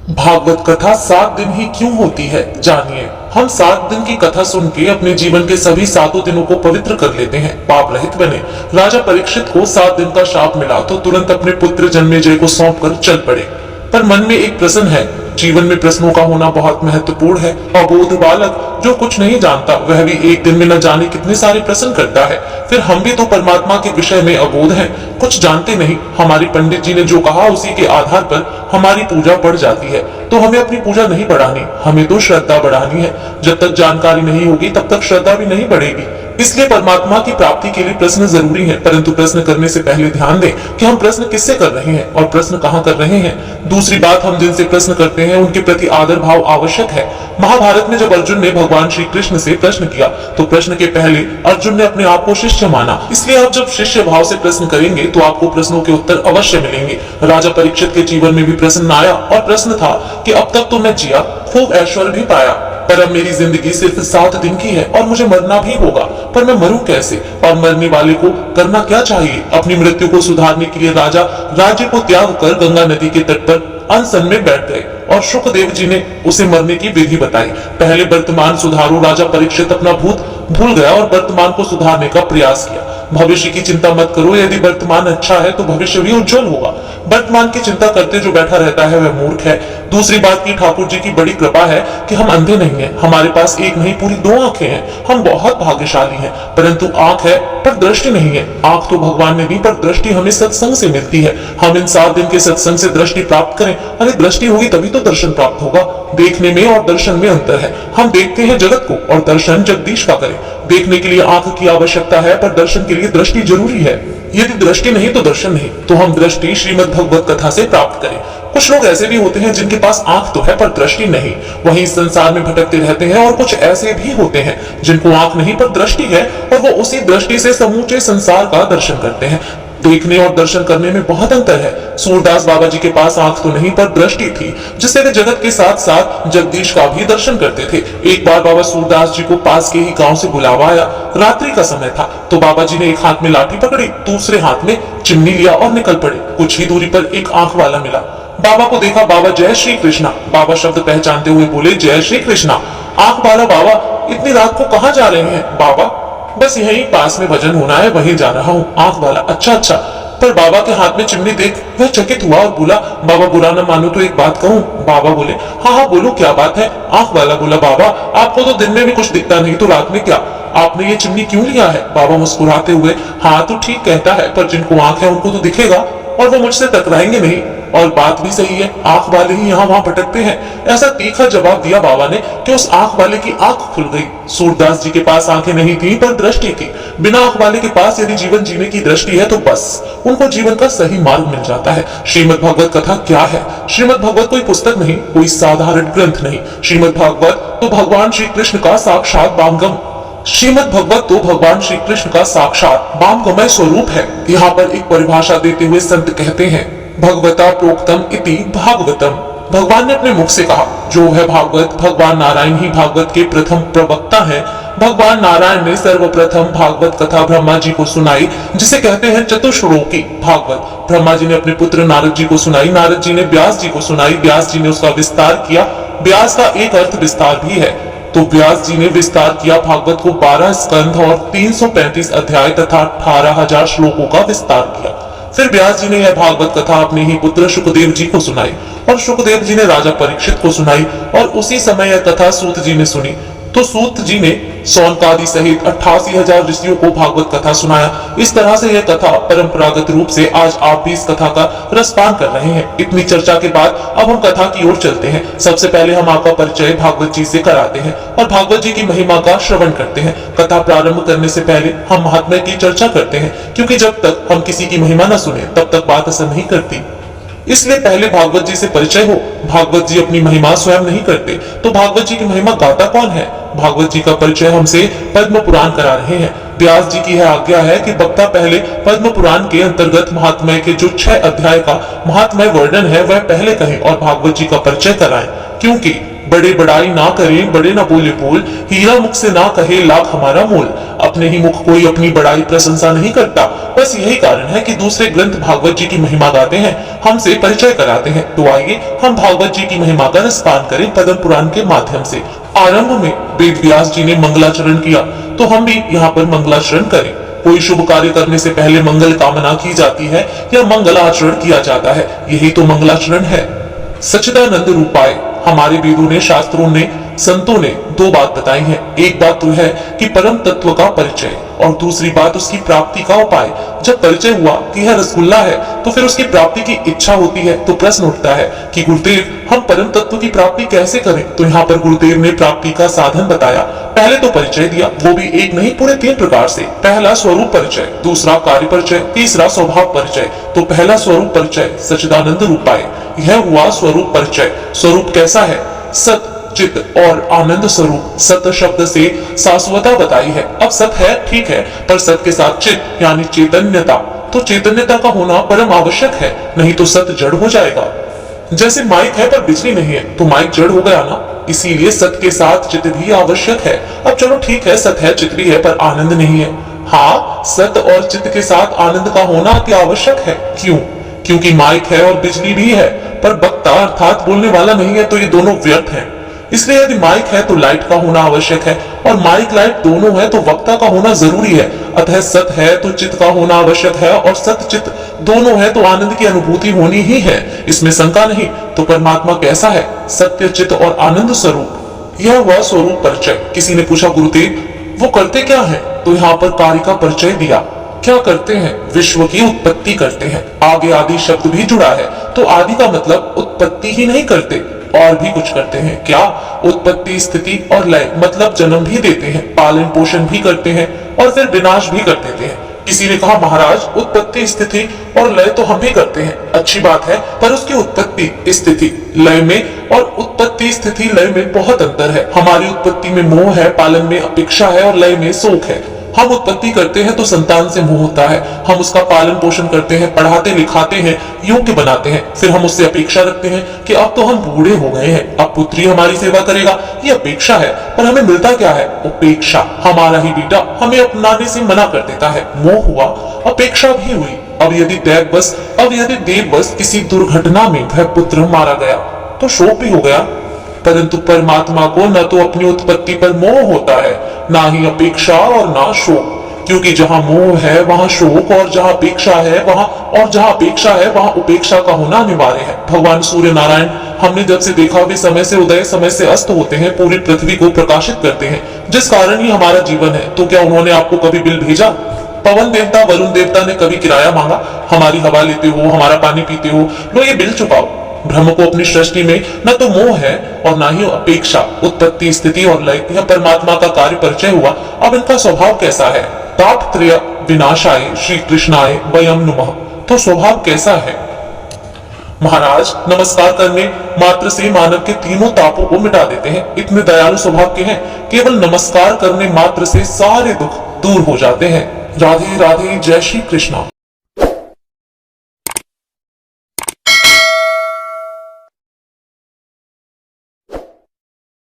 भागवत कथा 7 दिन ही क्यों होती है, जानिए। हम 7 दिन की कथा सुन के अपने जीवन के सभी 7 दिनों को पवित्र कर लेते हैं, पाप रहित बने। राजा परीक्षित को 7 दिन का शाप मिला तो तुरंत अपने पुत्र जन्मेजय को सौंप कर चल पड़े। पर मन में एक प्रश्न है। जीवन में प्रश्नों का होना बहुत महत्वपूर्ण है। अबोध बालक जो कुछ नहीं जानता वह भी एक दिन में न जाने कितने सारे प्रश्न करता है। फिर हम भी तो परमात्मा के विषय में अबोध हैं, कुछ जानते नहीं। हमारे पंडित जी ने जो कहा उसी के आधार पर हमारी पूजा बढ़ जाती है। तो हमें अपनी पूजा नहीं बढ़ानी, हमें तो श्रद्धा बढ़ानी है। जब तक जानकारी नहीं होगी तब तक श्रद्धा भी नहीं बढ़ेगी। इसलिए परमात्मा की प्राप्ति के लिए प्रश्न जरूरी है, परंतु प्रश्न करने से पहले ध्यान दें कि हम प्रश्न किससे कर रहे हैं और प्रश्न कहाँ कर रहे हैं। दूसरी बात, हम जिनसे प्रश्न करते हैं उनके प्रति आदर भाव आवश्यक है। महाभारत में जब अर्जुन ने भगवान श्री कृष्ण से प्रश्न किया तो प्रश्न के पहले अर्जुन ने अपने आप को शिष्य माना। इसलिए आप जब शिष्य भाव से प्रश्न करेंगे तो आपको प्रश्नों के उत्तर अवश्य मिलेंगे। राजा परीक्षित के जीवन में भी प्रश्न आया और प्रश्न था कि अब तक तो मैं जिया, खूब ऐश्वर्य भी पाया, पर अब मेरी जिंदगी सिर्फ 7 दिन की है और मुझे मरना भी होगा। पर मैं मरूं कैसे और मरने वाले को करना क्या चाहिए। अपनी मृत्यु को सुधारने के लिए राजा राज्य को त्याग कर गंगा नदी के तट पर अनशन में बैठ गए और शुकदेव जी ने उसे मरने की विधि बताई। पहले वर्तमान सुधारो। राजा परीक्षित अपना भूत भूल गया और वर्तमान को सुधारने का प्रयास किया। भविष्य की चिंता मत करो, यदि वर्तमान अच्छा है तो भविष्य भी उज्जवल होगा। वर्तमान की चिंता करते जो बैठा रहता है वह मूर्ख है। दूसरी बात की ठाकुर जी की बड़ी कृपा है कि हम अंधे नहीं हैं। हमारे पास एक नहीं पूरी 2 आंखें हैं। हम बहुत भाग्यशाली हैं, परंतु आंख है पर दृष्टि नहीं है। आंख तो भगवान ने दी पर दृष्टि हमें सत्संग से मिलती है। हम इन 7 दिन के सत्संग से दृष्टि प्राप्त करें। अरे दृष्टि होगी तभी तो दर्शन प्राप्त होगा। देखने में और दर्शन में अंतर है। हम देखते हैं जगत को और दर्शन जगदीश का करें। देखने के लिए आंख की आवश्यकता है पर दर्शन के लिए दृष्टि जरूरी है। यदि दृष्टि नहीं तो दर्शन नहीं, तो हम दृष्टि श्रीमद् भगवत कथा से प्राप्त करें। कुछ लोग ऐसे भी होते हैं जिनके पास आंख तो है पर दृष्टि नहीं, वहीं इस संसार में भटकते रहते हैं। और कुछ ऐसे भी होते हैं जिनको आंख नहीं पर दृष्टि है और वो उसी दृष्टि से समूचे संसार का दर्शन करते हैं। देखने और दर्शन करने में बहुत अंतर है। सूरदास बाबा जी के पास आंख तो नहीं पर दृष्टि थी, जिससे वे जगत के साथ साथ जगदीश का भी दर्शन करते थे। एक बार बाबा सूरदास जी को पास के ही गांव से बुलावा आया। रात्रि का समय था तो बाबा जी ने एक हाथ में लाठी पकड़ी, दूसरे हाथ में चिमनी लिया और निकल पड़े। कुछ ही दूरी पर एक आंख वाला मिला। बाबा को देखा। बाबा जय श्री कृष्णा। बाबा शब्द पहचानते हुए बोले जय श्री कृष्णा। आंख वाला बाबा, इतनी रात को कहाँ जा रहे हैं? बाबा, बस यहीं पास में भजन होना है, वहीं जा रहा हूँ। आंख वाला, अच्छा अच्छा। पर बाबा के हाथ में चिमनी देख वह चकित हुआ और बोला, बाबा बुरा न मानो तो एक बात कहूँ। बाबा बोले, हाँ हाँ बोलो, क्या बात है? आंख वाला बोला, बाबा आपको तो दिन में भी कुछ दिखता नहीं तो रात में क्या? आपने ये चिमनी क्यों लिया है? बाबा मुस्कुराते हुए, हाँ तो ठीक कहता है, पर जिनको आंख है उनको तो दिखेगा और वो मुझसे टकराएंगे नहीं। और बात भी सही है, आंख वाले ही यहाँ वहां भटकते हैं। ऐसा तीखा जवाब दिया बाबा ने कि उस आंख वाले की आंख खुल गई। सूरदास जी के पास आंखें नहीं थी पर दृष्टि थी। बिना आंख वाले के पास यदि जीवन जीने की दृष्टि है तो बस उनको जीवन का सही मार्ग मिल जाता है। श्रीमद् भागवत कथा क्या है? श्रीमद् भागवत कोई पुस्तक नहीं, कोई साधारण ग्रंथ नहीं। श्रीमद् भागवत तो भगवान श्री कृष्ण का साक्षात वांगम श्रीमद् भगवत तो भगवान श्री कृष्ण का साक्षात वांगमय स्वरूप है। यहाँ पर एक परिभाषा देते हुए संत कहते हैं, भगवता प्रोक्तम इति भागवतम। भगवान ने अपने मुख से कहा, जो है भागवत, भगवान नारायण ही भागवत के प्रथम प्रवक्ता हैं। भगवान नारायण ने सर्वप्रथम भागवत कथा ब्रह्मा जी को सुनाई, जिसे कहते हैं चतुश्लोकी भागवत। ब्रह्मा जी ने अपने पुत्र नारद जी को सुनाई, नारद जी ने व्यास जी को सुनाई, व्यास जी ने उसका विस्तार किया। व्यास का एक अर्थ विस्तार भी है, तो व्यास जी ने विस्तार किया भागवत को 12 स्कंध और 335 अध्याय तथा 18,000 श्लोकों का विस्तार किया। फिर व्यास जी ने यह भागवत कथा अपने ही पुत्र शुकदेव जी को सुनाई और शुकदेव जी ने राजा परीक्षित को सुनाई और उसी समय यह कथा सूत जी ने सुनी। तो सूत जी ने सौनकादि सहित 88,000 ऋषियों को भागवत कथा सुनाया। इस तरह से यह कथा परंपरागत रूप से आज आप भी इस कथा का रसपान कर रहे हैं। इतनी चर्चा के बाद अब हम कथा की ओर चलते हैं। सबसे पहले हम आपका परिचय भागवत जी से कराते हैं और भागवत जी की महिमा का श्रवण करते हैं। कथा प्रारंभ करने से पहले हम महात्मा की चर्चा करते हैं, क्योंकि जब तक हम किसी की महिमा न सुने तब तक बात असर नहीं करती। इसलिए पहले भागवत जी से परिचय हो। भागवत जी अपनी महिमा स्वयं नहीं करते, तो भागवत जी की महिमा गाता कौन है? भागवत जी का परिचय हमसे पद्म पुराण करा रहे हैं। व्यास जी की यह आज्ञा है कि वक्ता पहले पद्म पुराण के अंतर्गत महात्म्य के जो 6 अध्याय का महात्म्य वर्णन है वह पहले कहें और भागवत जी का परिचय कराएं, क्योंकि बड़े बड़ाई ना करें, बड़े ना बोले बोल, हीरा मुख से ना कहे लाख हमारा मोल। अपने ही मुख कोई अपनी बड़ाई प्रशंसा नहीं करता। बस यही कारण है कि दूसरे ग्रंथ भागवत जी की महिमा गाते हैं, हमसे परिचय कराते हैं। तो आइए हम भागवत जी की महिमा का रसपान करें पद्म पुराण के माध्यम से। आरंभ में वेद व्यास जी ने मंगलाचरण किया, तो हम भी यहाँ पर मंगलाचरण करें। कोई शुभ कार्य करने से पहले मंगल कामना की जाती है या मंगलाचरण किया जाता है, यही तो मंगलाचरण है। सच्चिदानंद रूपाय हमारे वेदों ने, शास्त्रों ने, संतों ने दो बात बताई है। एक बात तो है कि परम तत्व का परिचय, और दूसरी बात उसकी प्राप्ति का उपाय। जब परिचय हुआ कि यह रसगुल्ला है, तो फिर उसकी प्राप्ति की इच्छा होती है। तो प्रश्न उठता है कि गुरुदेव हम परम तत्व की प्राप्ति कैसे करें? तो यहाँ पर गुरुदेव ने प्राप्ति का साधन बताया। पहले तो परिचय दिया, वो भी एक नहीं पूरे 3 प्रकार से। पहला स्वरूप परिचय, दूसरा कार्य परिचय, तीसरा स्वभाव परिचय। तो पहला स्वरूप परिचय सच्चिदानंद रूपाय, यह हुआ स्वरूप परिचय। स्वरूप कैसा है? सत, चित और आनंद स्वरूप। सत शब्द से शाश्वता बताई है। अब सत है ठीक है, पर सत के साथ चित यानी चैतन्यता, तो चैतन्यता का होना परम आवश्यक है, नहीं तो सत जड़ हो जाएगा। जैसे माइक है पर बिजली नहीं है, तो माइक जड़ हो गया ना। इसीलिए सत के साथ चित भी आवश्यक है। अब चलो ठीक है, सत है, चित भी है, पर आनंद नहीं है। हाँ, सत और चित के साथ आनंद का होना अति आवश्यक है। क्यों? क्योंकि माइक है और बिजली भी है, पर वक्ता अर्थात बोलने वाला नहीं है, तो ये दोनों व्यर्थ हैं। इसलिए यदि माइक है तो लाइट का होना आवश्यक है, और माइक लाइट दोनों है तो वक्ता का होना जरूरी है। अतः सत है तो चित का होना आवश्यक है, और सत चित दोनों है तो आनंद की अनुभूति होनी ही है, इसमें शंका नहीं। तो परमात्मा कैसा है? सत्य, चित और आनंद स्वरूप। यह हुआ स्वरूप परिचय। किसी ने पूछा गुरुदेव वो करते क्या है? तो यहाँ पर कार्य का परिचय दिया। क्या करते हैं? विश्व की उत्पत्ति करते हैं। आगे आदि शब्द भी जुड़ा है, तो आदि का मतलब उत्पत्ति ही नहीं करते, और भी कुछ करते हैं। क्या? उत्पत्ति, स्थिति और लय, मतलब जन्म भी देते हैं, पालन पोषण भी करते हैं, और फिर विनाश भी कर देते हैं। किसी ने कहा महाराज उत्पत्ति, स्थिति और लय तो हम भी करते हैं। अच्छी बात है, पर उसकी उत्पत्ति, स्थिति, लय में और उत्पत्ति, स्थिति, लय में बहुत अंतर है। हमारी उत्पत्ति में मोह है, पालन में अपेक्षा है, और लय में शोक है। हम उत्पत्ति करते हैं तो संतान से मोह होता है, हम उसका पालन पोषण करते हैं, पढ़ाते लिखाते हैं, योग्य बनाते हैं, फिर हम उससे अपेक्षा रखते हैं कि अब तो हम बूढ़े हो गए हैं, अब पुत्री हमारी सेवा करेगा। ये अपेक्षा है, पर हमें मिलता क्या है? उपेक्षा। हमारा ही बेटा हमें अपनाने से मना कर देता है। मोह हुआ, अपेक्षा भी हुई। अब यदि देववश किसी दुर्घटना में वह पुत्र मारा गया तो शोक भी हो गया, परंतु परमात्मा को न तो अपनी उत्पत्ति पर मोह होता है, ना ही अपेक्षा और ना शोक। क्योंकि जहां मोह है वहां शोक, और जहां अपेक्षा है वहां उपेक्षा का होना अनिवार्य है। भगवान सूर्य नारायण हमने जब से देखा वे समय से उदय समय से अस्त होते हैं, पूरी पृथ्वी को प्रकाशित करते हैं, जिस कारण ही हमारा जीवन है। तो क्या उन्होंने आपको कभी बिल भेजा? पवन देवता, वरुण देवता ने कभी किराया मांगा? हमारी हवा लेते हो, हमारा पानी पीते हो, लो ये बिल चुकाओ। ब्रह्म को अपनी सृष्टि में न तो मोह है और ना ही अपेक्षा। उत्पत्ति, स्थिति और लय, यह परमात्मा का कार्य परिचय हुआ। अब इनका स्वभाव कैसा है? तापत्रय विनाशाय श्री कृष्णाय वयम नुमः। तो स्वभाव कैसा है? महाराज नमस्कार करने मात्र से मानव के तीनों तापों को मिटा देते हैं, इतने दयालु स्वभाव के हैं। केवल नमस्कार करने मात्र से सारे दुख दूर हो जाते हैं। राधे राधे, जय श्री कृष्णा।